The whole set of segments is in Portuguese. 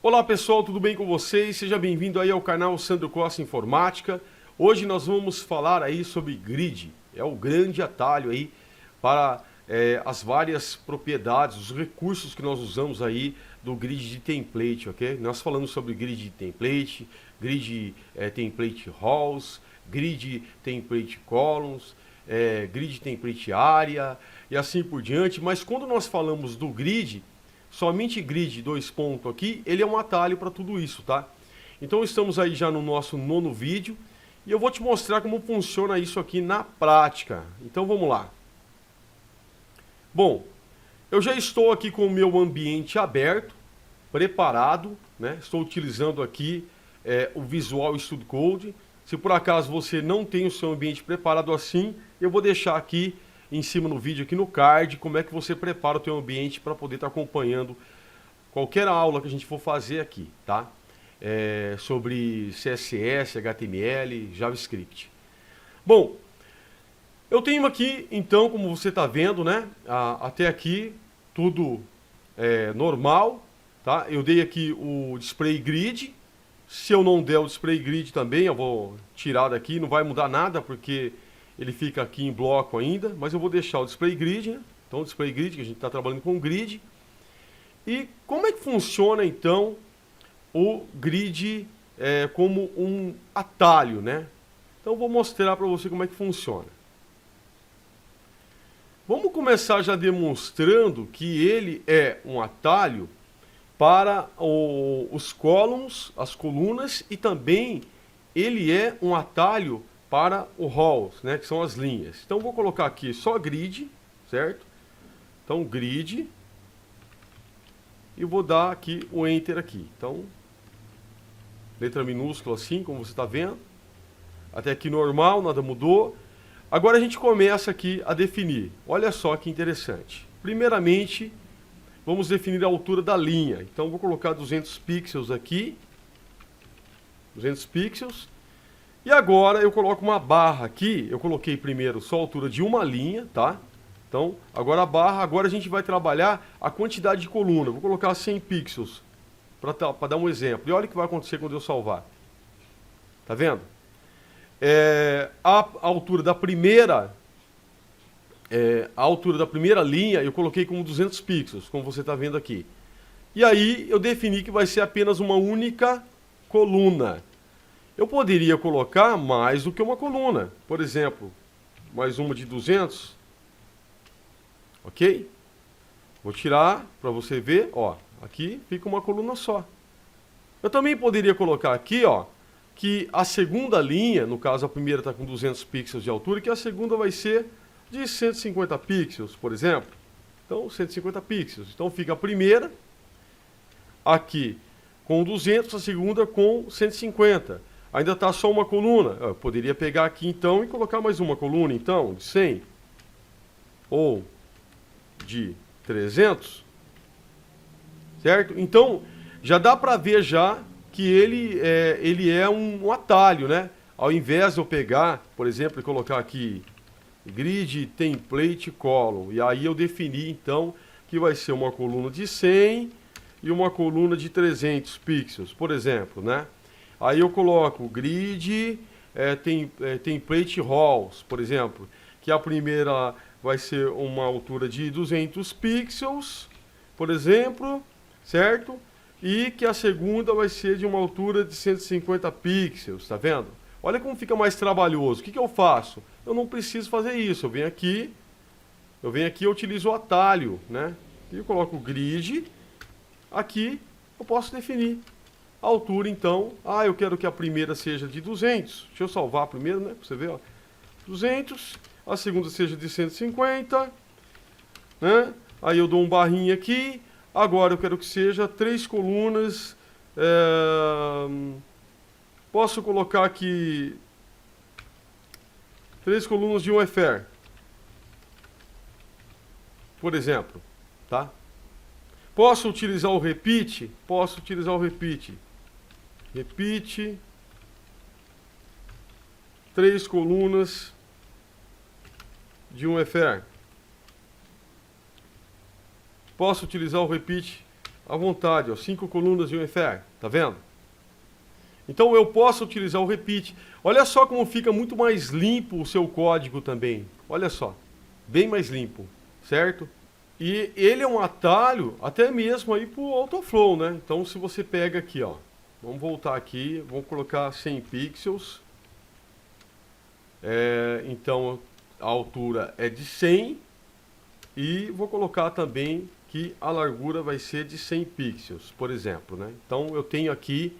Olá pessoal, tudo bem com vocês? Seja bem-vindo aí ao canal Sandro Costa Informática. Hoje nós vamos falar aí sobre grid. É o grande atalho aí para as várias propriedades, os recursos que nós usamos aí do grid de template, ok? Nós falamos sobre grid de template, grid template rows, grid template columns, grid template área e assim por diante. Mas quando nós falamos do grid, somente grid, dois pontos aqui, ele é um atalho para tudo isso, tá? Então estamos aí já no nosso 9º vídeo e eu vou te mostrar como funciona isso aqui na prática. Então vamos lá. Bom, eu já estou aqui com o meu ambiente aberto, preparado, né? Estou utilizando aqui o Visual Studio Code. Se por acaso você não tem o seu ambiente preparado assim, eu vou deixar aqui em cima no vídeo, aqui no card, como é que você prepara o teu ambiente para poder estar acompanhando qualquer aula que a gente for fazer aqui, tá? Sobre CSS, HTML, JavaScript. Bom, eu tenho aqui, então, como você está vendo, né? Até aqui, tudo normal, tá? Eu dei aqui o display grid. Se eu não der o display grid também, eu vou tirar daqui, não vai mudar nada, porque ele fica aqui em bloco ainda, mas eu vou deixar o display grid, né? Então, o display grid, que a gente está trabalhando com grid. E como é que funciona, então, o grid como um atalho, né? Então, eu vou mostrar para você como é que funciona. Vamos começar já demonstrando que ele é um atalho para os columns, as colunas, e também ele é um atalho para o rows, né, que são as linhas. Então vou colocar aqui só grid, certo? Então grid, e vou dar aqui o enter aqui. Então letra minúscula assim, como você está vendo. Até aqui normal, nada mudou. Agora a gente começa aqui a definir. Olha só que interessante. Primeiramente, vamos definir a altura da linha. Então vou colocar 200 pixels aqui. 200 pixels. E agora eu coloco uma barra aqui. Eu coloquei primeiro só a altura de uma linha, tá? Então, agora a barra, agora a gente vai trabalhar a quantidade de coluna. Vou colocar 100 pixels para dar um exemplo. E olha o que vai acontecer quando eu salvar. Tá vendo? A altura da primeira linha eu coloquei como 200 pixels, como você está vendo aqui. E aí eu defini que vai ser apenas uma única coluna. Eu poderia colocar mais do que uma coluna. Por exemplo, mais uma de 200. Ok? Vou tirar para você ver. Ó, aqui fica uma coluna só. Eu também poderia colocar aqui, ó, que a segunda linha, no caso a primeira está com 200 pixels de altura, que a segunda vai ser de 150 pixels, por exemplo. Então, 150 pixels. Então fica a primeira aqui com 200, a segunda com 150. Ainda está só uma coluna. Eu poderia pegar aqui então e colocar mais uma coluna então, de 100 ou de 300, certo? Então já dá para ver já que ele é um atalho, né? Ao invés de eu pegar, por exemplo, e colocar aqui grid template column, e aí eu defini então que vai ser uma coluna de 100 e uma coluna de 300 pixels, por exemplo, né? Aí eu coloco grid template rows, por exemplo, que a primeira vai ser uma altura de 200 pixels, por exemplo, certo? E que a segunda vai ser de uma altura de 150 pixels, tá vendo? Olha como fica mais trabalhoso. O que eu faço? Eu não preciso fazer isso. Eu venho aqui e utilizo o atalho, né? E eu coloco o grid. Aqui eu posso definir a altura, então. Eu quero que a primeira seja de 200. Deixa eu salvar a primeira, né? Pra você ver, ó. 200. A segunda seja de 150. Né? Aí eu dou um barrinho aqui. Agora eu quero que seja 3 colunas. Posso colocar aqui 3 colunas de um FR, por exemplo, tá? Posso utilizar o repeat? Posso utilizar o repeat. Repeat 3 colunas de um FR. Posso utilizar o repeat à vontade, ó, 5 colunas e um FR, tá vendo? Então eu posso utilizar o repeat. Olha só como fica muito mais limpo o seu código também. Olha só, bem mais limpo, certo? E ele é um atalho até mesmo aí para o Autoflow, né? Então se você pega aqui, ó, vamos voltar aqui, vamos colocar 100 pixels. Então a altura é de 100 e vou colocar também que a largura vai ser de 100 pixels, por exemplo, né? Então eu tenho aqui,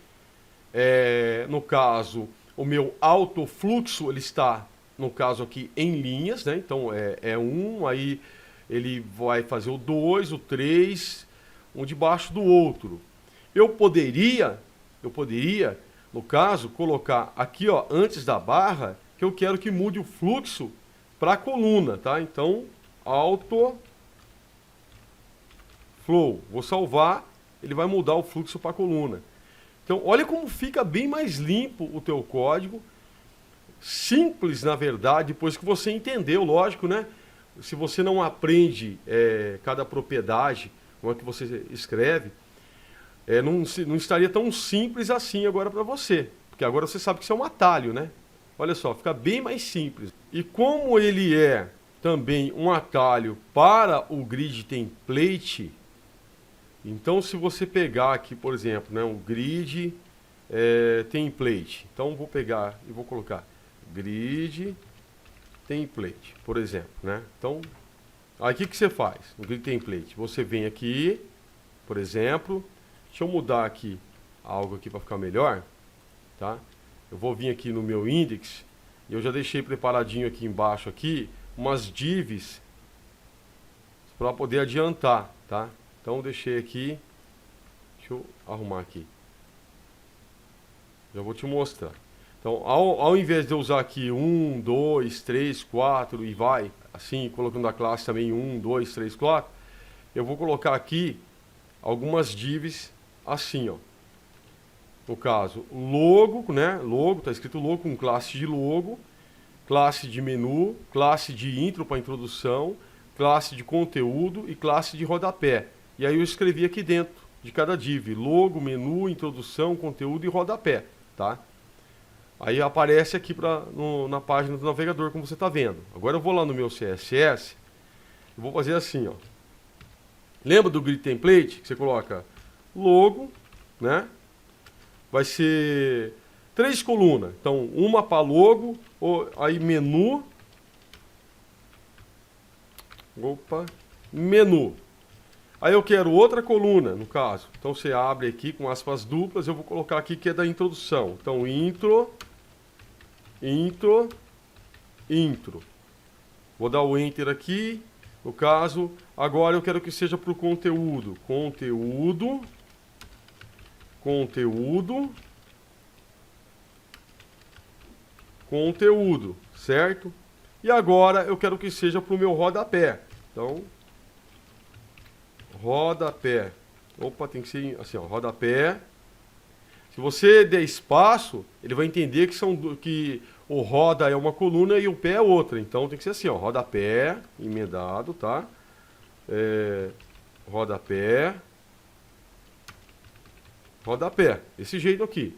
no caso, o meu autofluxo, ele está, no caso aqui, em linhas, né? Então é um, aí ele vai fazer o 2, o 3, um debaixo do outro. Eu poderia, no caso, colocar aqui, ó, antes da barra, que eu quero que mude o fluxo para a coluna, tá? Então, auto flow, vou salvar, ele vai mudar o fluxo para a coluna. Então, olha como fica bem mais limpo o teu código, simples, na verdade, depois que você entendeu, lógico, né? Se você não aprende cada propriedade, como é que você escreve, não estaria tão simples assim agora para você, porque agora você sabe que isso é um atalho, né? Olha só, fica bem mais simples. E como ele é também um atalho para o grid template, então se você pegar aqui, por exemplo, né, um grid template, então vou pegar e vou colocar grid template, por exemplo, né? Então, aí o que você faz no grid template? Você vem aqui, por exemplo, deixa eu mudar aqui algo aqui para ficar melhor, tá? Eu vou vir aqui no meu index e eu já deixei preparadinho aqui embaixo aqui umas divs para poder adiantar, tá? Então deixei aqui, deixa eu arrumar aqui. Já vou te mostrar. Então, ao invés de eu usar aqui 1, 2, 3, 4 e vai, assim, colocando a classe também 1, 2, 3, 4, eu vou colocar aqui algumas divs assim, ó. No caso, logo, né? Logo, tá escrito logo com classe de logo, classe de menu, classe de intro para introdução, classe de conteúdo e classe de rodapé. E aí eu escrevi aqui dentro de cada div, logo, menu, introdução, conteúdo e rodapé, tá? Aí aparece aqui na página do navegador, como você está vendo. Agora eu vou lá no meu CSS e vou fazer assim, ó. Lembra do grid template que você coloca logo, né? Vai ser 3 colunas. Então, uma para logo, aí menu. Opa, menu. Aí eu quero outra coluna, no caso. Então você abre aqui com aspas duplas, eu vou colocar aqui que é da introdução. Então, intro, intro, intro. Vou dar o enter aqui. No caso, agora eu quero que seja para o conteúdo. Conteúdo. Conteúdo. Conteúdo, certo? E agora eu quero que seja para o meu rodapé. Então, rodapé. Opa, tem que ser assim, ó, rodapé. Se você der espaço, ele vai entender que o roda é uma coluna e o pé é outra. Então tem que ser assim, ó, rodapé, emendado, tá? Rodapé. Rodapé, desse jeito aqui.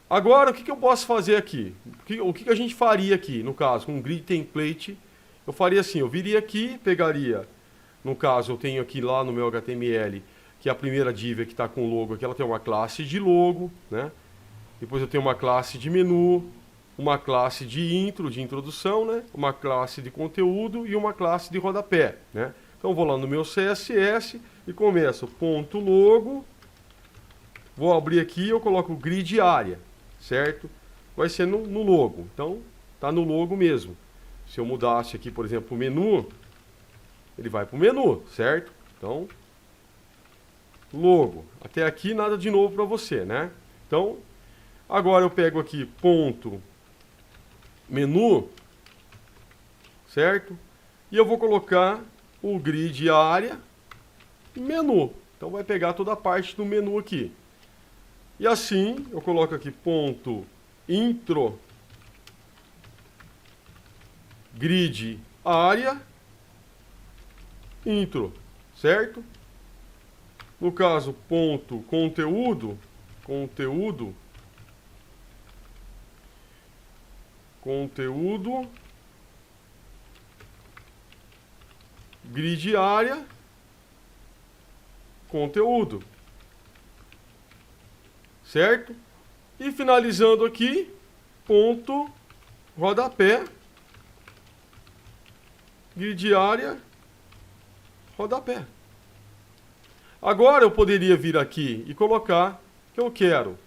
Agora, o que eu posso fazer aqui? O que a gente faria aqui, no caso, com um grid template? Eu faria assim, eu viria aqui, pegaria, no caso, eu tenho aqui lá no meu HTML, que a primeira div que está com o logo aqui, ela tem uma classe de logo, né? Depois eu tenho uma classe de menu, uma classe de intro, de introdução, né? Uma classe de conteúdo e uma classe de rodapé, né? Então eu vou lá no meu CSS e começo ponto logo, vou abrir aqui e eu coloco grid área, certo? Vai ser no logo, então tá no logo mesmo. Se eu mudasse aqui, por exemplo, o menu, ele vai para o menu, certo? Então, logo. Até aqui nada de novo para você, né? Então, agora eu pego aqui ponto menu, certo? E eu vou colocar o grid área e menu. Então vai pegar toda a parte do menu aqui. E assim, eu coloco aqui ponto intro grid área intro, certo? No caso, ponto conteúdo, grid área, conteúdo. Certo? E finalizando aqui, ponto rodapé, grid área, rodapé. Agora eu poderia vir aqui e colocar que eu quero.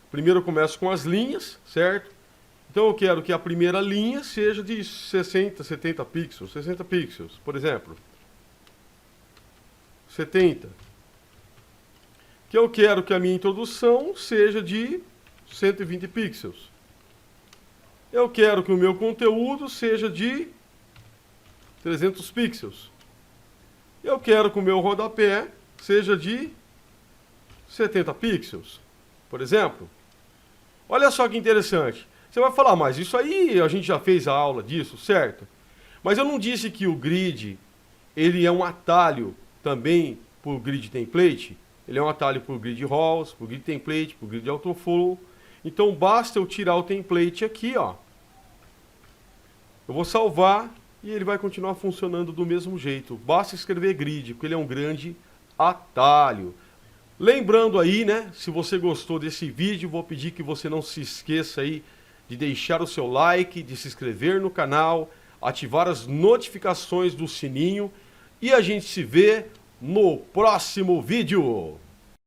Primeiro eu começo com as linhas, certo? Então eu quero que a primeira linha seja de 60, 70 pixels, 60 pixels, por exemplo. 70. Que eu quero que a minha introdução seja de 120 pixels. Eu quero que o meu conteúdo seja de 300 pixels. Eu quero que o meu rodapé seja de 70 pixels, por exemplo. Olha só que interessante. Você vai falar, mas isso aí a gente já fez a aula disso, certo? Mas eu não disse que o grid, ele é um atalho também para o grid template. Ele é um atalho para o grid rows, para o grid template, para o grid autoflow. Então basta eu tirar o template aqui, ó. Eu vou salvar e ele vai continuar funcionando do mesmo jeito. Basta escrever grid, porque ele é um grande atalho. Lembrando aí, né, se você gostou desse vídeo, vou pedir que você não se esqueça aí de deixar o seu like, de se inscrever no canal, ativar as notificações do sininho e a gente se vê no próximo vídeo.